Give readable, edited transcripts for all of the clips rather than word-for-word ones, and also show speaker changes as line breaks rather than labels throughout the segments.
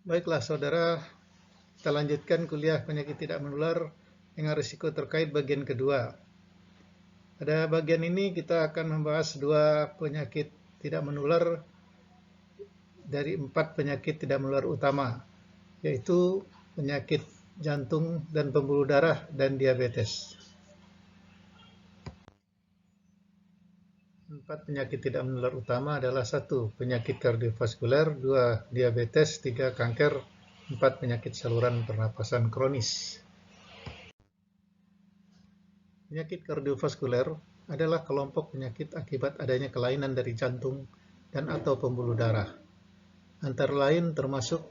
Baiklah saudara, kita lanjutkan kuliah penyakit tidak menular dengan risiko terkait bagian kedua. Pada bagian ini kita akan membahas dua penyakit tidak menular dari 4 penyakit tidak menular utama, yaitu penyakit jantung dan pembuluh darah dan diabetes. 4 penyakit tidak menular utama adalah 1. Penyakit kardiovaskuler, 2. Diabetes, 3. Kanker, 4. Penyakit saluran pernapasan kronis. Penyakit kardiovaskuler adalah kelompok penyakit akibat adanya kelainan dari jantung dan atau pembuluh darah. Antara lain termasuk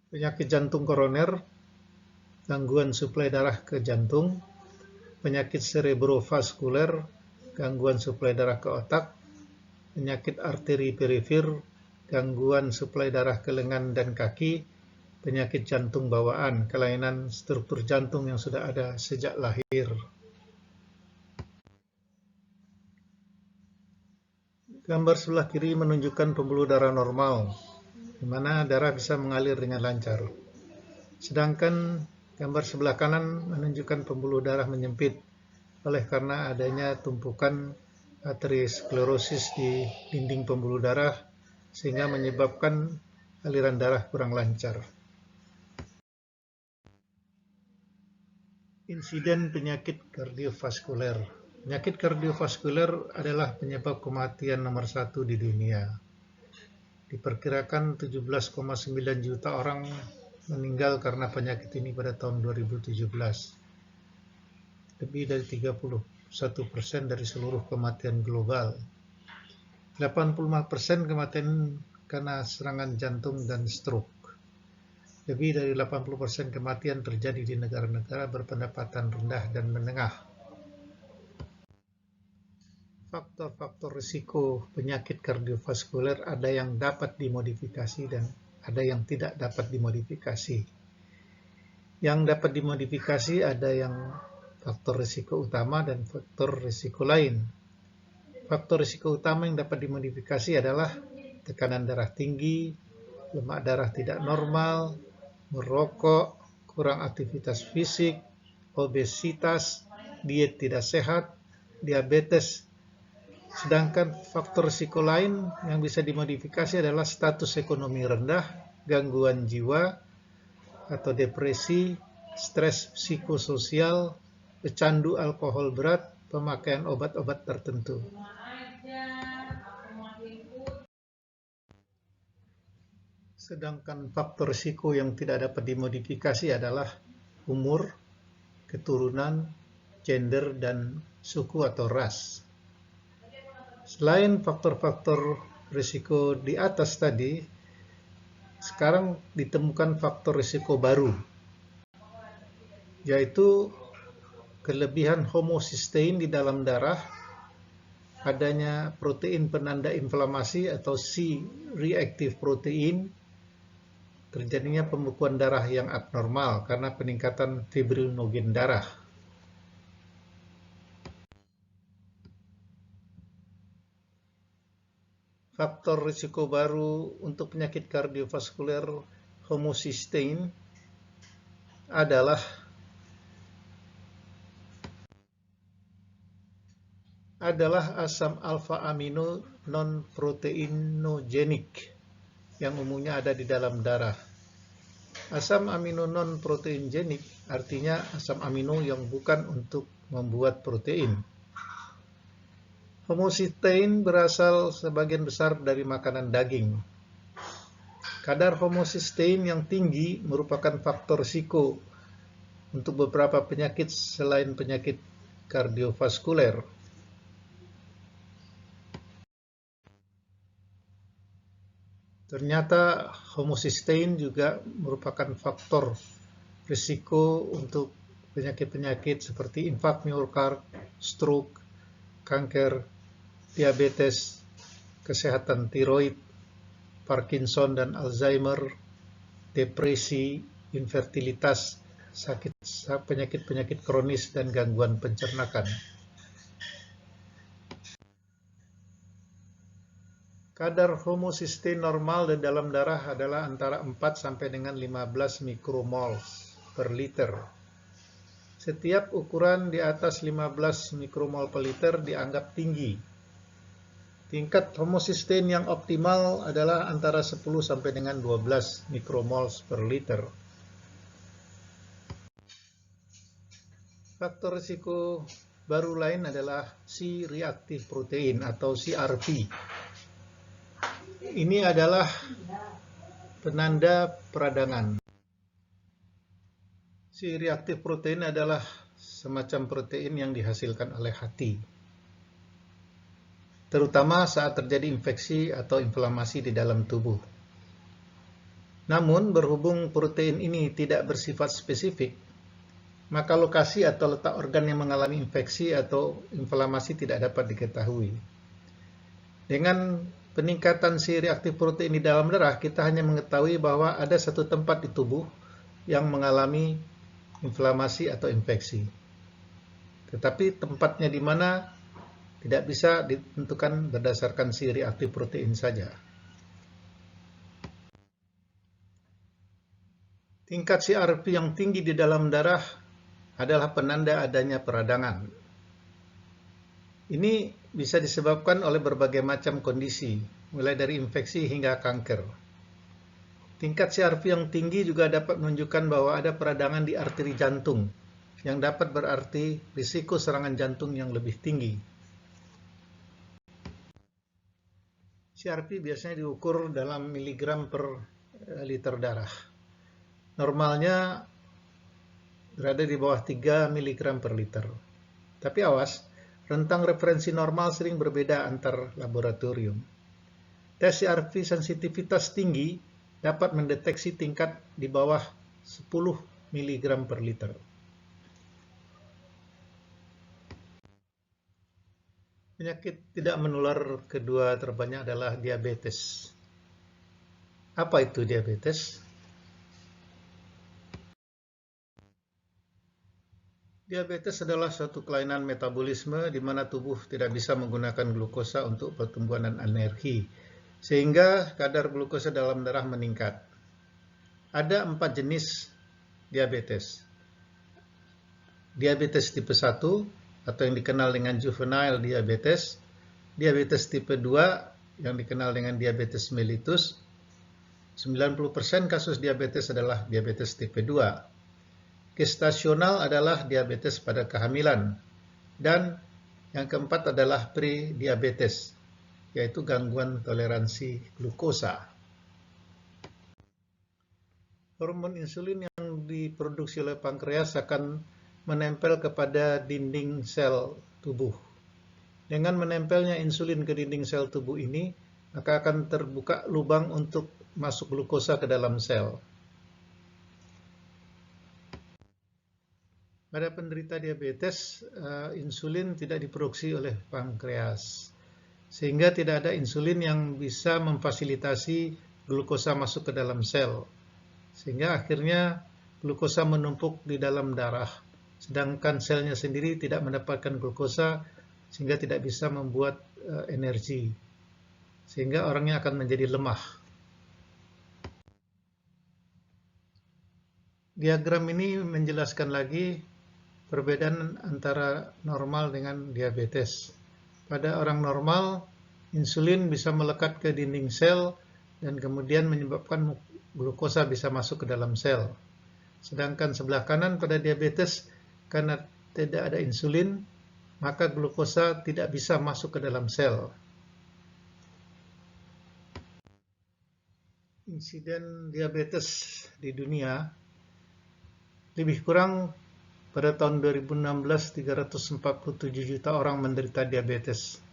penyakit jantung koroner, gangguan suplai darah ke jantung, penyakit cerebrovaskuler, gangguan suplai darah ke otak, penyakit arteri perifер, gangguan suplai darah ke lengan dan kaki, penyakit jantung bawaan, kelainan struktur jantung yang sudah ada sejak lahir. Gambar sebelah kiri menunjukkan pembuluh darah normal, di mana darah bisa mengalir dengan lancar. Sedangkan gambar sebelah kanan menunjukkan pembuluh darah menyempit, oleh karena adanya tumpukan aterosklerosis di dinding pembuluh darah, sehingga menyebabkan aliran darah kurang lancar. Insiden penyakit kardiovaskuler. Penyakit kardiovaskuler adalah penyebab kematian nomor 1 di dunia. Diperkirakan 17,9 juta orang meninggal karena penyakit ini pada tahun 2017. Lebih dari 31% dari seluruh kematian global. 85% kematian karena serangan jantung dan stroke. Lebih dari 80% kematian terjadi di negara-negara berpendapatan rendah dan menengah. Faktor-faktor risiko penyakit kardiovaskuler ada yang dapat dimodifikasi dan ada yang tidak dapat dimodifikasi. Yang dapat dimodifikasi ada yang faktor risiko utama dan faktor risiko lain. Faktor risiko utama yang dapat dimodifikasi adalah tekanan darah tinggi, lemak darah tidak normal, merokok, kurang aktivitas fisik, obesitas, diet tidak sehat, diabetes. Sedangkan faktor risiko lain yang bisa dimodifikasi adalah status ekonomi rendah, gangguan jiwa atau depresi, stres psikososial, pecandu alkohol berat, pemakaian obat-obat tertentu. Sedangkan faktor risiko yang tidak dapat dimodifikasi adalah umur, keturunan, gender, dan suku atau ras. Selain faktor-faktor risiko di atas tadi, sekarang ditemukan faktor risiko baru, yaitu kelebihan homocysteine di dalam darah, adanya protein penanda inflamasi atau C-reactive protein, terjadinya pembekuan darah yang abnormal karena peningkatan fibrinogen darah. Faktor risiko baru untuk penyakit kardiovaskuler homocysteine adalah asam alfa amino non-proteinogenik yang umumnya ada di dalam darah. Asam amino non-proteinogenik artinya asam amino yang bukan untuk membuat protein. Homocysteine berasal sebagian besar dari makanan daging. Kadar homocysteine yang tinggi merupakan faktor risiko untuk beberapa penyakit selain penyakit kardiovaskuler. Ternyata homocysteine juga merupakan faktor risiko untuk penyakit-penyakit seperti infark miokard, stroke, kanker, diabetes, kesehatan tiroid, Parkinson dan Alzheimer, depresi, infertilitas, penyakit-penyakit kronis, dan gangguan pencernakan. Kadar homocysteine normal di dalam darah adalah antara 4 sampai dengan 15 mikromoles per liter. Setiap ukuran di atas 15 mikromol per liter dianggap tinggi. Tingkat homocysteine yang optimal adalah antara 10 sampai dengan 12 mikromoles per liter. Faktor risiko baru lain adalah C-reactive protein atau CRP. Ini adalah penanda peradangan. C-reactive protein adalah semacam protein yang dihasilkan oleh hati, terutama saat terjadi infeksi atau inflamasi di dalam tubuh. Namun, berhubung protein ini tidak bersifat spesifik, maka lokasi atau letak organ yang mengalami infeksi atau inflamasi tidak dapat diketahui. Dengan peningkatan C-reactive protein di dalam darah, kita hanya mengetahui bahwa ada satu tempat di tubuh yang mengalami inflamasi atau infeksi. Tetapi tempatnya di mana tidak bisa ditentukan berdasarkan C-reactive protein saja. Tingkat CRP yang tinggi di dalam darah adalah penanda adanya peradangan. Ini bisa disebabkan oleh berbagai macam kondisi, mulai dari infeksi hingga kanker. Tingkat CRP yang tinggi juga dapat menunjukkan bahwa ada peradangan di arteri jantung, yang dapat berarti risiko serangan jantung yang lebih tinggi. CRP biasanya diukur dalam miligram per liter darah. Normalnya berada di bawah 3 mg per liter. Tapi awas, rentang referensi normal sering berbeda antar laboratorium. Tes CRP sensitivitas tinggi dapat mendeteksi tingkat di bawah 10 mg per liter. Penyakit tidak menular kedua terbanyak adalah diabetes. Apa itu diabetes? Diabetes adalah suatu kelainan metabolisme di mana tubuh tidak bisa menggunakan glukosa untuk pertumbuhan dan energi, sehingga kadar glukosa dalam darah meningkat. Ada 4 jenis diabetes. Diabetes tipe 1 atau yang dikenal dengan juvenile diabetes, diabetes tipe 2 yang dikenal dengan diabetes mellitus. 90% kasus diabetes adalah diabetes tipe 2. Gestasional adalah diabetes pada kehamilan, dan yang keempat adalah pre-diabetes, yaitu gangguan toleransi glukosa. Hormon insulin yang diproduksi oleh pankreas akan menempel kepada dinding sel tubuh. Dengan menempelnya insulin ke dinding sel tubuh ini, maka akan terbuka lubang untuk masuk glukosa ke dalam sel. Pada penderita diabetes, insulin tidak diproduksi oleh pankreas, sehingga tidak ada insulin yang bisa memfasilitasi glukosa masuk ke dalam sel, sehingga akhirnya glukosa menumpuk di dalam darah, sedangkan selnya sendiri tidak mendapatkan glukosa, sehingga tidak bisa membuat energi, sehingga orangnya akan menjadi lemah. Diagram ini menjelaskan lagi perbedaan antara normal dengan diabetes. Pada orang normal, insulin bisa melekat ke dinding sel dan kemudian menyebabkan glukosa bisa masuk ke dalam sel. Sedangkan sebelah kanan pada diabetes, karena tidak ada insulin, maka glukosa tidak bisa masuk ke dalam sel. Insiden diabetes di dunia lebih kurang pada tahun 2016, 347 juta orang menderita diabetes.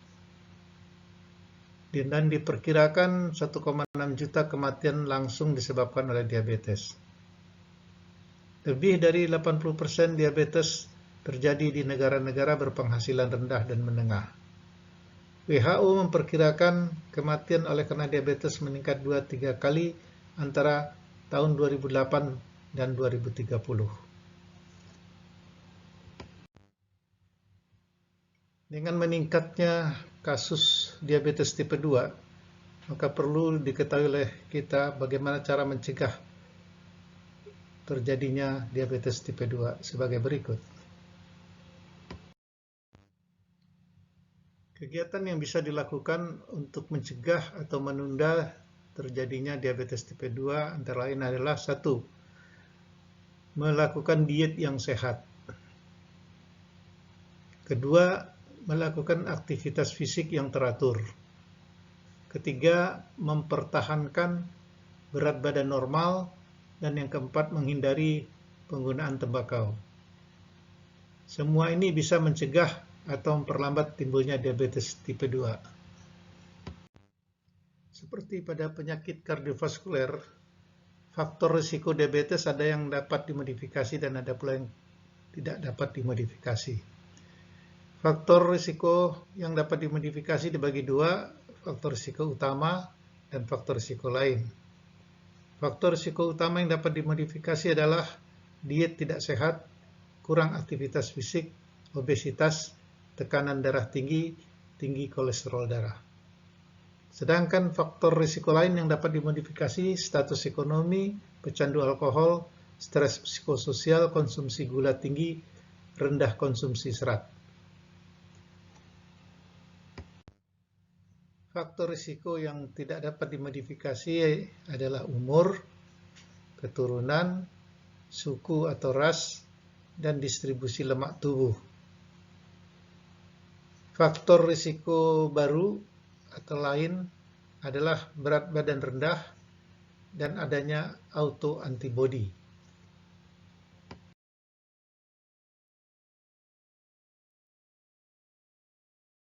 Dan diperkirakan 1,6 juta kematian langsung disebabkan oleh diabetes. Lebih dari 80% diabetes terjadi di negara-negara berpenghasilan rendah dan menengah. WHO memperkirakan kematian oleh karena diabetes meningkat 2-3 kali antara tahun 2008 dan 2030. Dengan meningkatnya kasus diabetes tipe 2, maka perlu diketahui oleh kita bagaimana cara mencegah terjadinya diabetes tipe 2 sebagai berikut. Kegiatan yang bisa dilakukan untuk mencegah atau menunda terjadinya diabetes tipe 2 antara lain adalah 1. Melakukan diet yang sehat. Kedua, melakukan aktivitas fisik yang teratur. Ketiga, mempertahankan berat badan normal. Dan yang keempat, menghindari penggunaan tembakau. Semua ini bisa mencegah atau memperlambat timbulnya diabetes tipe 2. Seperti pada penyakit kardiovaskuler, faktor risiko diabetes ada yang dapat dimodifikasi dan ada pula yang tidak dapat dimodifikasi. Faktor risiko yang dapat dimodifikasi dibagi dua, faktor risiko utama dan faktor risiko lain. Faktor risiko utama yang dapat dimodifikasi adalah diet tidak sehat, kurang aktivitas fisik, obesitas, tekanan darah tinggi, tinggi kolesterol darah. Sedangkan faktor risiko lain yang dapat dimodifikasi status ekonomi, pecandu alkohol, stres psikososial, konsumsi gula tinggi, rendah konsumsi serat. Faktor risiko yang tidak dapat dimodifikasi adalah umur, keturunan, suku atau ras, dan distribusi lemak tubuh. Faktor risiko baru atau lain adalah berat badan rendah dan adanya autoantibody.